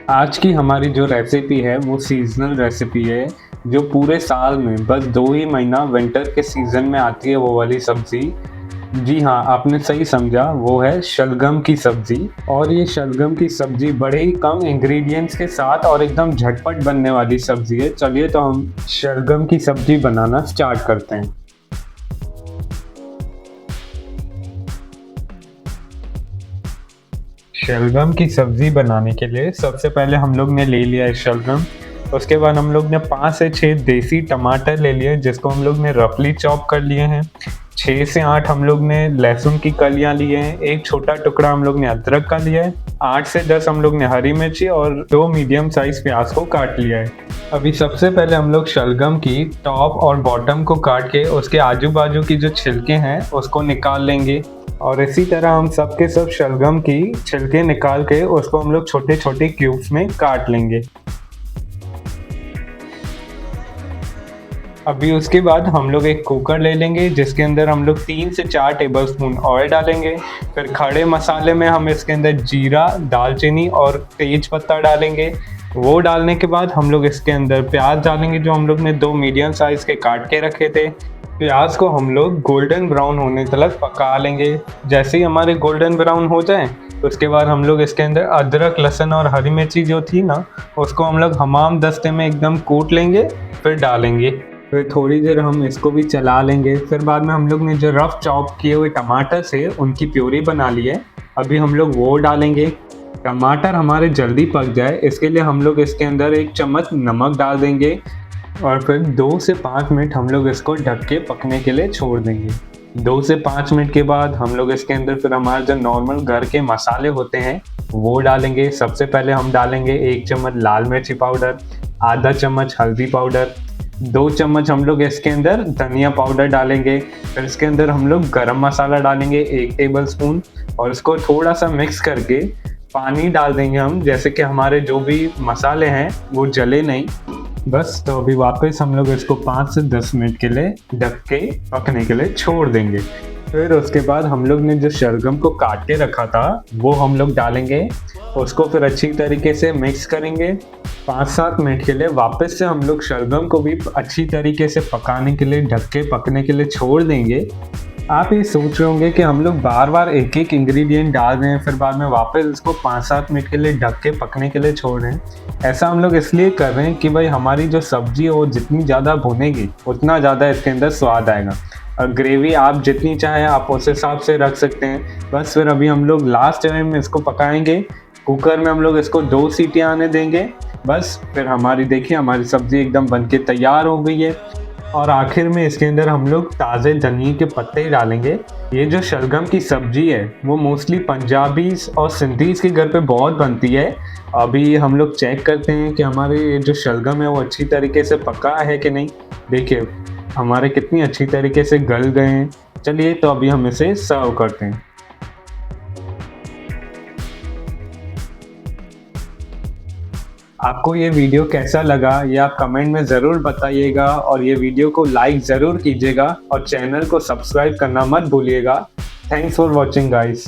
आज की हमारी जो रेसिपी है वो सीज़नल रेसिपी है, जो पूरे साल में बस 2 ही महीना विंटर के सीज़न में आती है वो वाली सब्ज़ी। जी हाँ, आपने सही समझा, वो है शलगम की सब्ज़ी। और ये शलगम की सब्ज़ी बड़े ही कम इंग्रेडिएंट्स के साथ और एकदम झटपट बनने वाली सब्ज़ी है। चलिए तो हम शलगम की सब्ज़ी बनाना स्टार्ट करते हैं। शलगम की सब्ज़ी बनाने के लिए सबसे पहले हम लोग ने ले लिया है शलगम। उसके बाद हम लोग ने 5 से 6 देसी टमाटर ले लिए, जिसको हम लोग ने रफली चॉप कर लिए हैं। 6 से 8 हम लोग ने लहसुन की कलियां लिए हैं। एक छोटा टुकड़ा हम लोग ने अदरक का लिया है। 8 से 10 हम लोग ने हरी मिर्ची और 2 मीडियम साइज प्याज को काट लिया है। अभी सबसे पहले हम लोग शलगम की टॉप और बॉटम को काट के उसके आजू बाजू की जो छिलके हैं उसको निकाल लेंगे। और इसी तरह हम सब के सब शलगम की छिलके निकाल के उसको हम लोग छोटे छोटे क्यूब्स में काट लेंगे। अभी उसके बाद हम लोग एक कुकर ले लेंगे, जिसके अंदर हम लोग 3 से 4 टेबलस्पून ऑयल डालेंगे। फिर खड़े मसाले में हम इसके अंदर जीरा, दालचीनी और तेज पत्ता डालेंगे। वो डालने के बाद हम लोग इसके अंदर प्याज डालेंगे, जो हम लोग ने 2 मीडियम साइज़ के काट के रखे थे। प्याज को हम लोग गोल्डन ब्राउन होने तक पका लेंगे। जैसे ही हमारे गोल्डन ब्राउन हो जाए उसके बाद हम लोग इसके अंदर अदरक, लहसुन और हरी मिर्ची जो थी ना, उसको हम लोग हमाम दस्ते में एकदम कूट लेंगे, फिर डालेंगे। फिर थोड़ी देर हम इसको भी चला लेंगे। फिर बाद में हम लोग ने जो रफ चॉप किए हुए टमाटर से उनकी प्यूरी बना ली है, अभी हम लोग वो डालेंगे। टमाटर हमारे जल्दी पक जाए इसके लिए हम लोग इसके अंदर 1 चम्मच नमक डाल देंगे और फिर 2 से 5 मिनट हम लोग इसको ढक के पकने के लिए छोड़ देंगे। 2 से 5 मिनट के बाद हम लोग इसके अंदर फिर हमारे जो नॉर्मल घर के मसाले होते हैं वो डालेंगे। सबसे पहले हम डालेंगे 1 चम्मच लाल मिर्ची पाउडर, आधा चम्मच हल्दी पाउडर, 2 चम्मच हम लोग इसके अंदर धनिया पाउडर डालेंगे। फिर इसके अंदर हम लोग गरम मसाला डालेंगे 1 टेबलस्पून और इसको थोड़ा सा मिक्स करके पानी डाल देंगे हम, जैसे कि हमारे जो भी मसाले हैं वो जले नहीं। बस तो अभी वापस हम लोग इसको 5 से 10 मिनट के लिए ढक के पकने के लिए छोड़ देंगे। फिर उसके बाद हम लोग ने जो शलगम को काट के रखा था वो हम लोग डालेंगे। उसको फिर अच्छी तरीके से मिक्स करेंगे। 5-7 मिनट के लिए वापस से हम लोग शलगम को भी अच्छी तरीके से पकाने के लिए ढक के पकने के लिए छोड़ देंगे। आप ये सोच रहे होंगे कि हम लोग बार बार एक एक इंग्रेडिएंट डाल रहे हैं, फिर बाद में वापस इसको 5-7 मिनट के लिए ढक के पकने के लिए छोड़ रहे हैं। ऐसा हम लोग इसलिए कर रहे हैं कि भाई हमारी जो सब्जी है वो जितनी ज़्यादा भुनेगी उतना ज़्यादा इसके अंदर स्वाद आएगा। और ग्रेवी आप जितनी चाहें आप उस हिसाब से रख सकते हैं। बस फिर अभी हम लोग लास्ट टाइम में इसको पकाएंगे। कुकर में हम लोग इसको 2 सीटियाँ आने देंगे। बस फिर हमारी देखिए हमारी सब्ज़ी एकदम बनके तैयार हो गई है। और आखिर में इसके अंदर हम लोग ताज़े धनिए के पत्ते डालेंगे। ये जो शलगम की सब्ज़ी है वो मोस्टली पंजाबीज़ और सिंधीज़ के घर पे बहुत बनती है। अभी हम लोग चेक करते हैं कि हमारे ये जो शलगम है वो अच्छी तरीके से पका है कि नहीं। देखिए हमारे कितनी अच्छी तरीके से गल गए हैं। चलिए तो अभी हम इसे सर्व करते हैं। आपको ये वीडियो कैसा लगा ये आप कमेंट में ज़रूर बताइएगा और ये वीडियो को लाइक ज़रूर कीजिएगा और चैनल को सब्सक्राइब करना मत भूलिएगा। Thanks for watching guys.